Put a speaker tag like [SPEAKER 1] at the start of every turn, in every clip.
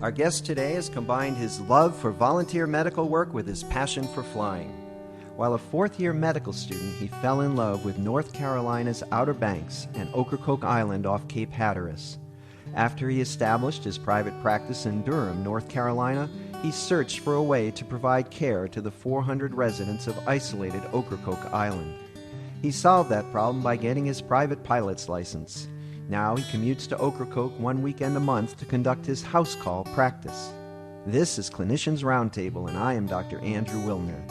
[SPEAKER 1] Our guest today has combined his love for volunteer medical work with his passion for flying. While a fourth-year medical student, he fell in love with North Carolina's Outer Banks and Ocracoke Island off Cape Hatteras. After he established his private practice in Durham, North Carolina, he searched for a way to provide care to the 400 residents of isolated Ocracoke Island. He solved that problem by getting his private pilot's license. Now he commutes to Ocracoke one weekend a month to conduct his house call practice. This is Clinicians Roundtable, and I am Dr. Andrew Wilner.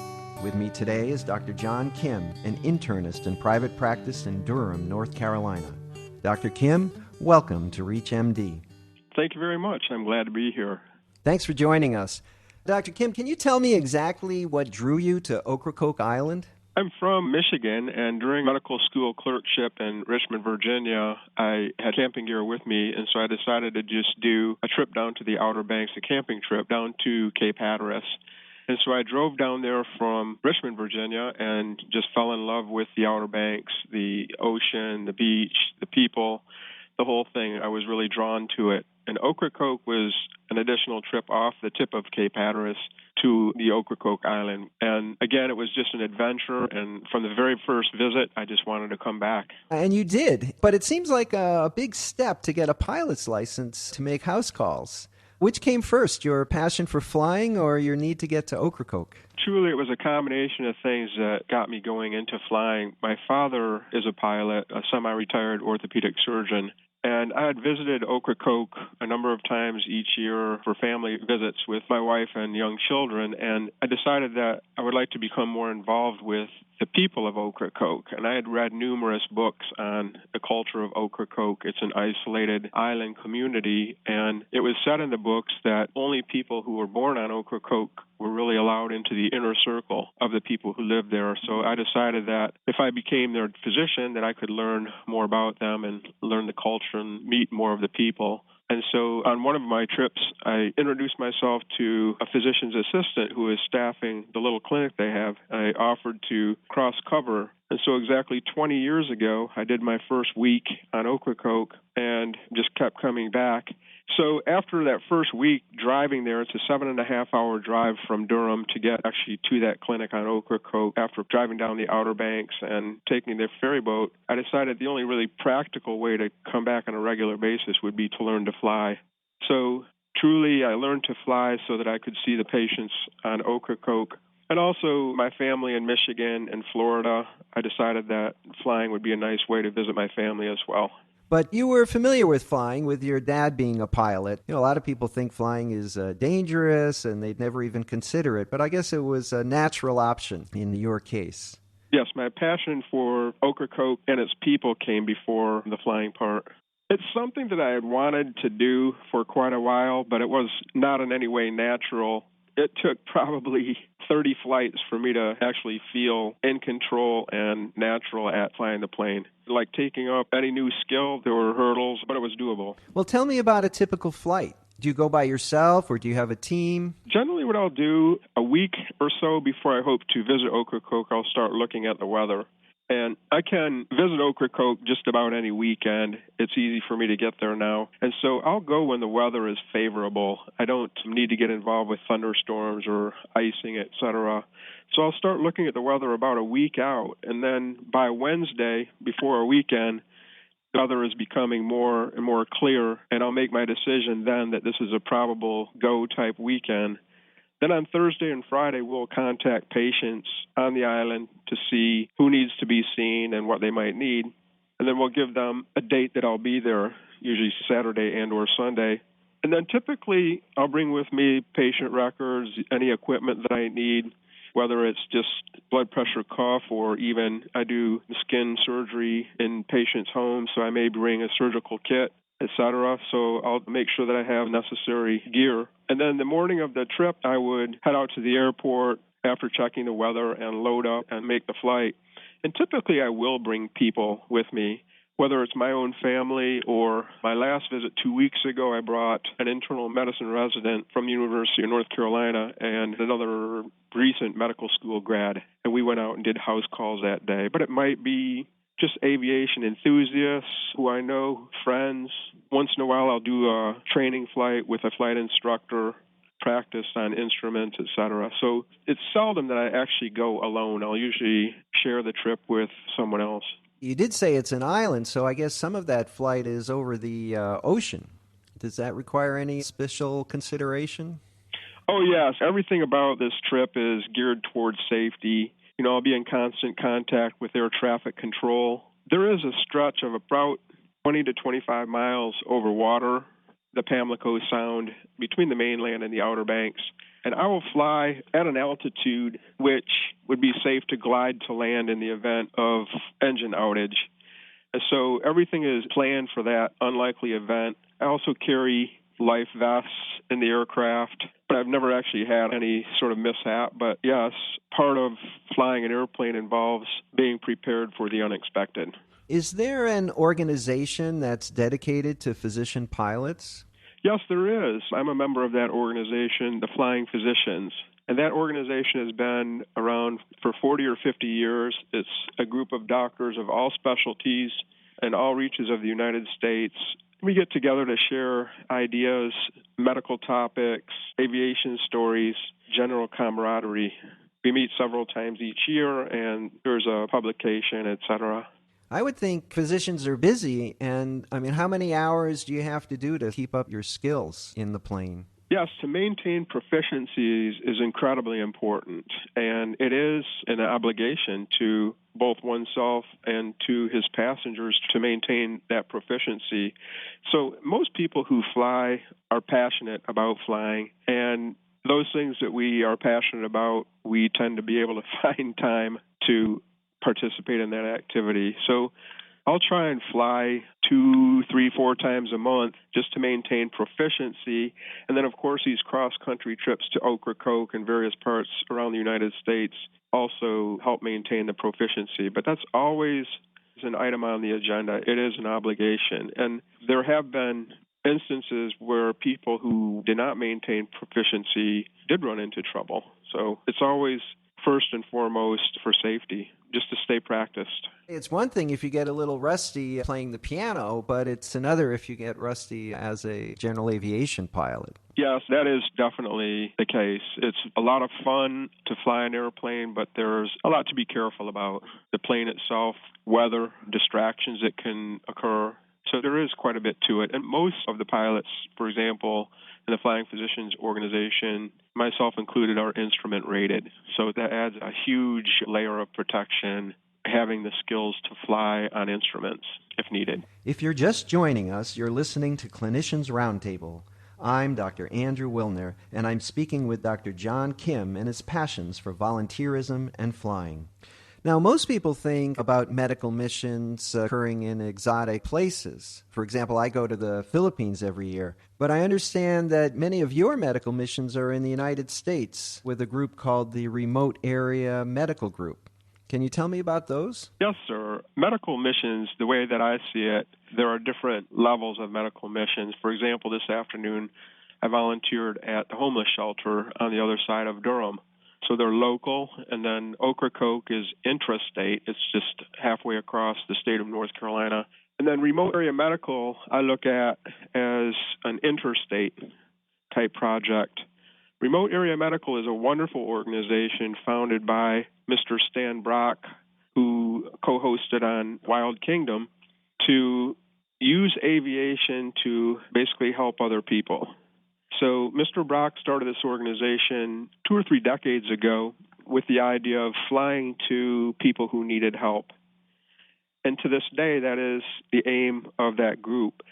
[SPEAKER 1] With me today is Dr. John Kihm, an internist in private practice in Durham, North Carolina. Dr. Kihm, welcome to ReachMD.
[SPEAKER 2] Thank you very much. I'm glad to be here.
[SPEAKER 1] Thanks for joining us. Dr. Kihm, can you tell me exactly what drew you to Ocracoke Island?
[SPEAKER 2] I'm from Michigan, and during medical school clerkship in Richmond, Virginia, I had camping gear with me, and so I decided to just do a trip down to the Outer Banks, a camping trip down to Cape Hatteras. And so I drove down there from Richmond, Virginia, and just fell in love with the Outer Banks, the ocean, the beach, the people, the whole thing. I was really drawn to it. And Ocracoke was an additional trip off the tip of Cape Hatteras to the Ocracoke Island. And again, it was just an adventure. And from the very first visit, I just wanted to come back.
[SPEAKER 1] And you did. But it seems like a big step to get a pilot's license to make house calls. Which came first, your passion for flying or your need to get to Ocracoke?
[SPEAKER 2] Truly, it was a combination of things that got me going into flying. My father is a pilot, a semi-retired orthopedic surgeon, and I had visited Ocracoke a number of times each year for family visits with my wife and young children, and I decided that I would like to become more involved with the people of Ocracoke. And I had read numerous books on the culture of Ocracoke. It's an isolated island community, and it was said in the books that only people who were born on Ocracoke were really allowed into the inner circle of the people who lived there. So I decided that if I became their physician, that I could learn more about them and learn the culture and meet more of the people. And so on one of my trips, I introduced myself to a physician's assistant who is staffing the little clinic they have. I offered to cross cover. And so exactly 20 years ago, I did my first week on Ocracoke and just kept coming back. So after that first week driving there, it's a 7.5-hour drive from Durham to get actually to that clinic on Ocracoke. After driving down the Outer Banks and taking the ferry boat, I decided the only really practical way to come back on a regular basis would be to learn to fly. So truly, I learned to fly so that I could see the patients on Ocracoke. And also my family in Michigan and Florida, I decided that flying would be a nice way to visit my family as well.
[SPEAKER 1] But you were familiar with flying, with your dad being a pilot. You know, a lot of people think flying is dangerous and they'd never even consider it. But I guess it was a natural option in your case.
[SPEAKER 2] Yes, my passion for Ocracoke and its people came before the flying part. It's something that I had wanted to do for quite a while, but it was not in any way natural. It took probably 30 flights for me to actually feel in control and natural at flying the plane. Like taking up any new skill, there were hurdles, but it was doable.
[SPEAKER 1] Well, tell me about a typical flight. Do you go by yourself or do you have a team?
[SPEAKER 2] Generally what I'll do, a week or so before I hope to visit Ocracoke, I'll start looking at the weather. And I can visit Ocracoke just about any weekend. It's easy for me to get there now. And so I'll go when the weather is favorable. I don't need to get involved with thunderstorms or icing, etc. So I'll start looking at the weather about a week out. And then by Wednesday, before a weekend, the weather is becoming more and more clear. And I'll make my decision then that this is a probable go type weekend. Then on Thursday and Friday, we'll contact patients on the island to see who needs to be seen and what they might need. And then we'll give them a date that I'll be there, usually Saturday and or Sunday. And then typically I'll bring with me patient records, any equipment that I need, whether it's just blood pressure cuff or even I do skin surgery in patients' homes, so I may bring a surgical kit, etc. So I'll make sure that I have necessary gear. And then the morning of the trip, I would head out to the airport after checking the weather and load up and make the flight. And typically I will bring people with me, whether it's my own family or my last visit 2 weeks ago, I brought an internal medicine resident from the University of North Carolina and another recent medical school grad. And we went out and did house calls that day. But it might be just aviation enthusiasts who I know, friends. Once in a while, I'll do a training flight with a flight instructor, practice on instruments, etc. So it's seldom that I actually go alone. I'll usually share the trip with someone else.
[SPEAKER 1] You did say it's an island, so I guess some of that flight is over the ocean. Does that require any special consideration?
[SPEAKER 2] Oh, yes. Everything about this trip is geared towards safety. I'll be in constant contact with air traffic control. There is a stretch of about 20 to 25 miles over water, the Pamlico Sound, between the mainland and the Outer Banks. And I will fly at an altitude which would be safe to glide to land in the event of engine outage. And so everything is planned for that unlikely event. I also carry life vests in the aircraft, but I've never actually had any sort of mishap. But yes, part of flying an airplane involves being prepared for the unexpected.
[SPEAKER 1] Is there an organization that's dedicated to physician pilots?
[SPEAKER 2] Yes, there is. I'm a member of that organization, the Flying Physicians. And that organization has been around for 40 or 50 years. It's a group of doctors of all specialties and all reaches of the United States. We get together to share ideas, medical topics, aviation stories, general camaraderie. We meet several times each year, and there's a publication, etc.
[SPEAKER 1] I would think physicians are busy, and how many hours do you have to do to keep up your skills in the plane?
[SPEAKER 2] Yes, to maintain proficiencies is incredibly important, and it is an obligation to both oneself and to his passengers to maintain that proficiency. So most people who fly are passionate about flying, and those things that we are passionate about, we tend to be able to find time to participate in that activity. So I'll try and fly 2, 3, 4 times a month just to maintain proficiency. And then, of course, these cross-country trips to Ocracoke and various parts around the United States also help maintain the proficiency. But that's always an item on the agenda. It is an obligation. And there have been instances where people who did not maintain proficiency did run into trouble. So it's always first and foremost for safety, just to stay practiced.
[SPEAKER 1] It's one thing if you get a little rusty playing the piano, but it's another if you get rusty as a general aviation pilot.
[SPEAKER 2] Yes, that is definitely the case. It's a lot of fun to fly an airplane, but there's a lot to be careful about. The plane itself, weather, distractions that can occur. So there is quite a bit to it. And most of the pilots, for example, in the Flying Physicians Organization, myself included, are instrument rated. So that adds a huge layer of protection, having the skills to fly on instruments if needed.
[SPEAKER 1] If you're just joining us, you're listening to Clinicians Roundtable. I'm Dr. Andrew Wilner, and I'm speaking with Dr. John Kihm and his passions for volunteerism and flying. Now, most people think about medical missions occurring in exotic places. For example, I go to the Philippines every year, but I understand that many of your medical missions are in the United States with a group called the Remote Area Medical Group. Can you tell me about those?
[SPEAKER 2] Yes, sir. Medical missions, the way that I see it, there are different levels of medical missions. For example, this afternoon, I volunteered at the homeless shelter on the other side of Durham. So they're local, and then Ocracoke is intrastate. It's just halfway across the state of North Carolina. And then remote area medical I look at as an interstate type project. Remote Area Medical is a wonderful organization founded by Mr. Stan Brock, who co-hosted on Wild Kingdom, to use aviation to basically help other people. So Mr. Brock started this organization 2 or 3 decades ago with the idea of flying to people who needed help. And to this day, that is the aim of that group.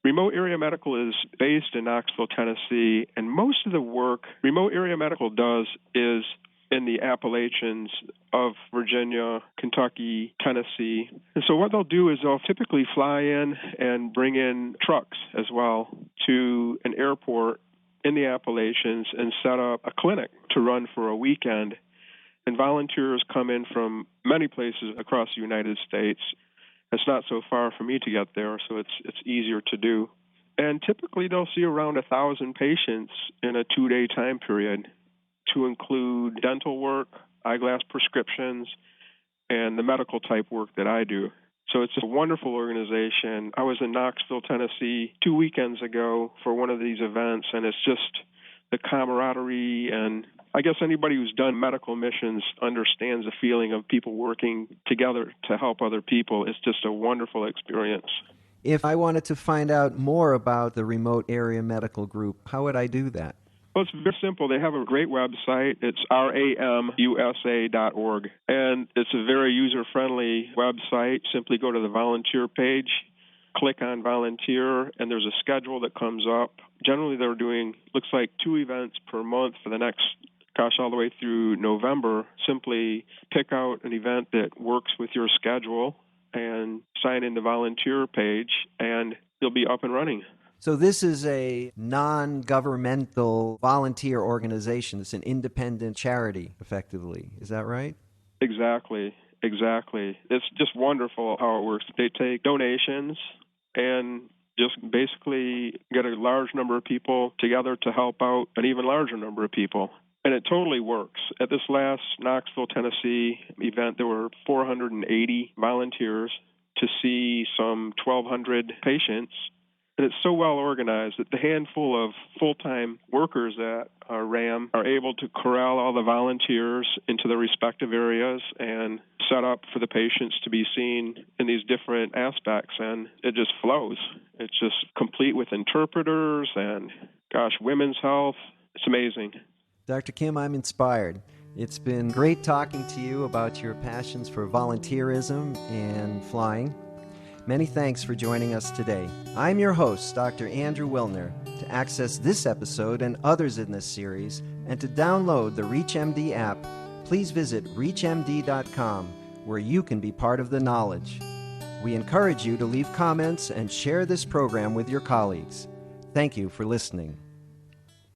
[SPEAKER 2] Remote Area Medical is based in Knoxville, Tennessee, and most of the work Remote Area Medical does is in the Appalachians of Virginia, Kentucky, Tennessee. And so what they'll do is they'll typically fly in and bring in trucks as well to an airport in the Appalachians and set up a clinic to run for a weekend. And volunteers come in from many places across the United States. It's not so far for me to get there, so it's easier to do. And typically they'll see around 1,000 patients in a 2-day time period, to include dental work, eyeglass prescriptions, and the medical type work that I do. So it's a wonderful organization. I was in Knoxville, Tennessee 2 weekends ago for one of these events, and it's just the camaraderie, and I guess anybody who's done medical missions understands the feeling of people working together to help other people. It's just a wonderful experience.
[SPEAKER 1] If I wanted to find out more about the Remote Area Medical Group, how would I do that?
[SPEAKER 2] Well, it's very simple. They have a great website. It's ramusa.org, and it's a very user-friendly website. Simply go to the volunteer page, click on volunteer, and there's a schedule that comes up. Generally, they're doing, looks like 2 events per month for the next, all the way through November. Simply pick out an event that works with your schedule and sign in the volunteer page, and you'll be up and running.
[SPEAKER 1] So this is a non-governmental volunteer organization. It's an independent charity, effectively. Is that right?
[SPEAKER 2] Exactly. It's just wonderful how it works. They take donations and just basically get a large number of people together to help out an even larger number of people. And it totally works. At this last Knoxville, Tennessee event, there were 480 volunteers to see some 1,200 patients. And it's so well organized that the handful of full-time workers at RAM are able to corral all the volunteers into their respective areas and set up for the patients to be seen in these different aspects. And it just flows. It's just complete with interpreters and, women's health. It's amazing.
[SPEAKER 1] Dr. Kihm, I'm inspired. It's been great talking to you about your passions for volunteerism and flying. Many thanks for joining us today. I'm your host, Dr. Andrew Wilner. To access this episode and others in this series, and to download the ReachMD app, please visit reachmd.com, where you can be part of the knowledge. We encourage you to leave comments and share this program with your colleagues. Thank you for listening.